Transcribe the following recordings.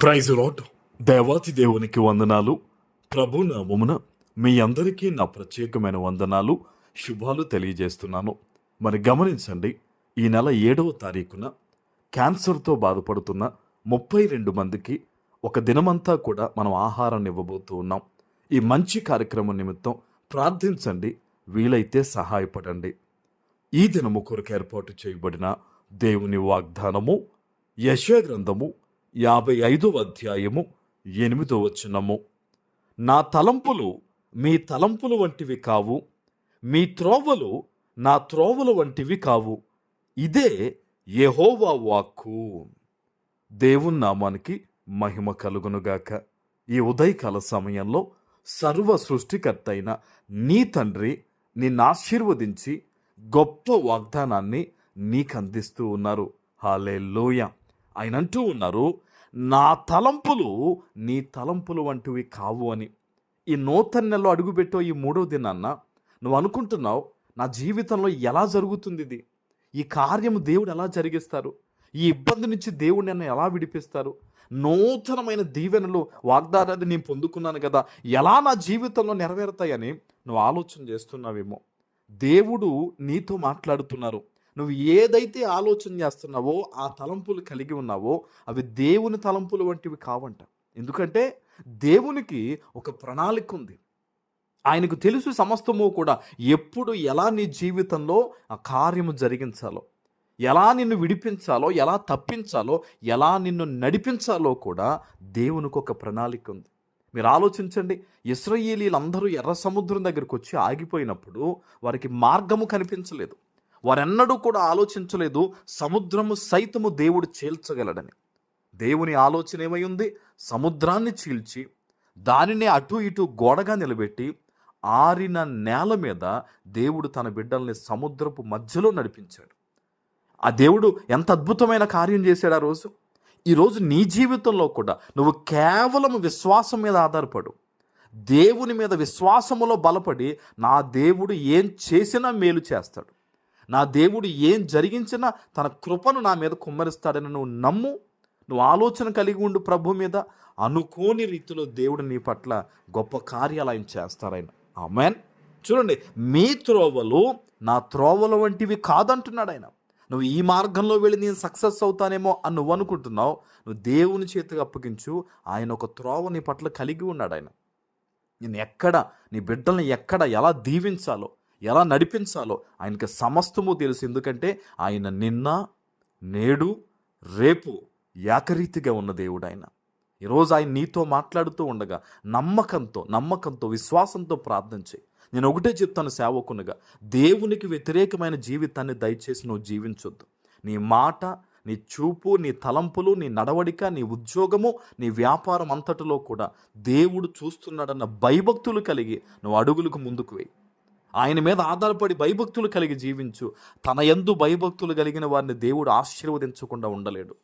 Praise lord. దేవాతి దేవునికి వందనాలు. ప్రభు నామమున మీ అందరికీ నా ప్రత్యేకమైన వందనాలు, శుభాలు తెలియజేస్తున్నాను. మరి గమనించండి, ఈ నెల 7వ తారీఖున క్యాన్సర్తో బాధపడుతున్న 32 మందికి ఒక దినమంతా కూడా మనం ఆహారాన్ని ఇవ్వబోతూ ఉన్నాం. ఈ మంచి కార్యక్రమం నిమిత్తం ప్రార్థించండి, వీలైతే సహాయపడండి. ఈ దినము కొరకు ఏర్పాటు చేయబడిన దేవుని వాగ్దానము యెషయా గ్రంథము 55వ అధ్యాయము 8వ వచనము. నా తలంపులు మీ తలంపులు వంటివి కావు, మీ త్రోవలు నా త్రోవలు వంటివి కావు, ఇదే యెహోవా వాక్కు. దేవుని నామానికి మహిమ కలుగునుగాక. ఈ ఉదయకాల సమయంలో సర్వ సృష్టికర్త అయిన నీ తండ్రి నిన్ను ఆశీర్వదించి గొప్ప వాగ్దానాన్ని నీకు అందిస్తూ ఉన్నారు. హల్లెలూయా. ఆయన అంటూ ఉన్నారు, నా తలంపులు నీ తలంపులు వంటివి కావు అని. ఈ నూతన నెలలో అడుగుపెట్టో ఈ 3వ దినాన్న నువ్వు అనుకుంటున్నావు, నా జీవితంలో ఎలా జరుగుతుంది ఇది, ఈ కార్యము దేవుడు ఎలా జరిగిస్తారు, ఈ ఇబ్బంది నుంచి దేవుడు నన్ను ఎలా విడిపిస్తారు, నూతనమైన దీవెనలు వాగ్దానాన్ని నేను పొందుకున్నాను కదా, ఎలా నా జీవితంలో నెరవేరుతాయని నువ్వు ఆలోచన చేస్తున్నావేమో. దేవుడు నీతో మాట్లాడుతున్నారు. నువ్వు ఏదైతే ఆలోచన చేస్తున్నావో, ఆ తలంపులు కలిగి ఉన్నావో అవి దేవుని తలంపులు వంటివి కావంట. ఎందుకంటే దేవునికి ఒక ప్రణాళిక ఉంది. ఆయనకు తెలుసు సమస్తము కూడా ఎప్పుడు ఎలా నీ జీవితంలో ఆ కార్యము జరిగించాలో, ఎలా నిన్ను విడిపించాలో, ఎలా తప్పించాలో, ఎలా నిన్ను నడిపించాలో కూడా దేవునికి ఒక ప్రణాళిక ఉంది. మీరు ఆలోచించండి, ఇశ్రాయేలీలందరూ ఎర్ర సముద్రం దగ్గరికి వచ్చి ఆగిపోయినప్పుడు వారికి మార్గము కనిపించలేదు. వారెన్నడూ కూడా ఆలోచించలేదు సముద్రము సైతము దేవుడు చీల్చగలడని. దేవుని ఆలోచన ఏమై ఉంది? సముద్రాన్ని చీల్చి దానిని అటు ఇటు గోడగా నిలబెట్టి ఆరిన నేల మీద దేవుడు తన బిడ్డల్ని సముద్రపు మధ్యలో నడిపించాడు. ఆ దేవుడు ఎంత అద్భుతమైన కార్యం చేశాడు ఆ రోజు. ఈరోజు నీ జీవితంలో కూడా నువ్వు కేవలం విశ్వాసం మీద ఆధారపడు. దేవుని మీద విశ్వాసములో బలపడి, నా దేవుడు ఏం చేసినా మేలు చేస్తాడు, నా దేవుడు ఏం జరిగించినా తన కృపను నా మీద కుమ్మరిస్తాడని నువ్వు నమ్ము. నువ్వు ఆలోచన కలిగి ఉండు ప్రభు మీద. అనుకోని రీతిలో దేవుడు నీ పట్ల గొప్ప కార్యాలు ఆయన చేస్తారాయన. ఆమేన్. చూడండి, మీ త్రోవలు నా త్రోవల వంటివి కాదంటున్నాడు ఆయన. నువ్వు ఈ మార్గంలో వెళ్ళి నేను సక్సెస్ అవుతానేమో అని నువ్వు అనుకుంటున్నావు. నువ్వు దేవుని చేతికి అప్పగించు. ఆయన ఒక త్రోవ నీ పట్ల కలిగి ఉన్నాడు. ఆయన నేను ఎక్కడ, నీ బిడ్డల్ని ఎక్కడ ఎలా దీవించాలో, ఎలా నడిపించాలో ఆయనకి సమస్తము తెలుసు. ఎందుకంటే ఆయన నిన్న, నేడు, రేపు ఏకరీతిగా ఉన్న దేవుడు ఆయన. ఈరోజు ఆయన నీతో మాట్లాడుతూ ఉండగా నమ్మకంతో విశ్వాసంతో ప్రార్థన చేయి. నేను ఒకటే చెప్తాను సేవకునిగా, దేవునికి వ్యతిరేకమైన జీవితాన్ని దయచేసి నువ్వు జీవించొద్దు. నీ మాట, నీ చూపు, నీ తలంపులు, నీ నడవడిక, నీ ఉద్యోగము, నీ వ్యాపారం అంతటిలో కూడా దేవుడు చూస్తున్నాడన్న భయభక్తులు కలిగి నువ్వు అడుగులకు ముందుకు వేయి. ఆయన మీద ఆధారపడి భయభక్తులు కలిగి జీవించు. తన యందు భయభక్తులు కలిగిన వారిని దేవుడు ఆశీర్వదించకుండా ఉండలేడు.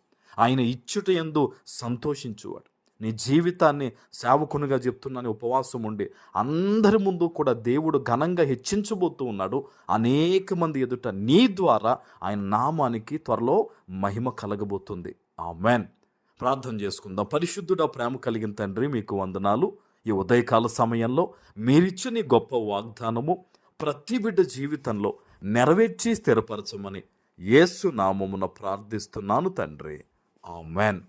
ఆయన ఇచ్చుట యందు సంతోషించువాడు. నీ జీవితాన్ని సేవకునిగా చెప్తున్నాను, ఉపవాసం ఉండి అందరి ముందు కూడా దేవుడు ఘనంగా హెచ్చించబోతూ ఉన్నాడు. అనేక మంది ఎదుట నీ ద్వారా ఆయన నామానికి త్వరలో మహిమ కలగబోతుంది. ఆమేన్. ప్రార్థన చేసుకుందాం. పరిశుద్ధుడా, ప్రేమ కలిగిన తండ్రి, మీకు వందనాలు. ఈ ఉదయకాల సమయంలో మీరిచ్చిన గొప్ప వాగ్దానము ప్రతి బిడ్డ జీవితంలో నెరవేర్చి స్థిరపరచమని యేసు నామమున ప్రార్థిస్తున్నాను తండ్రి. ఆమేన్.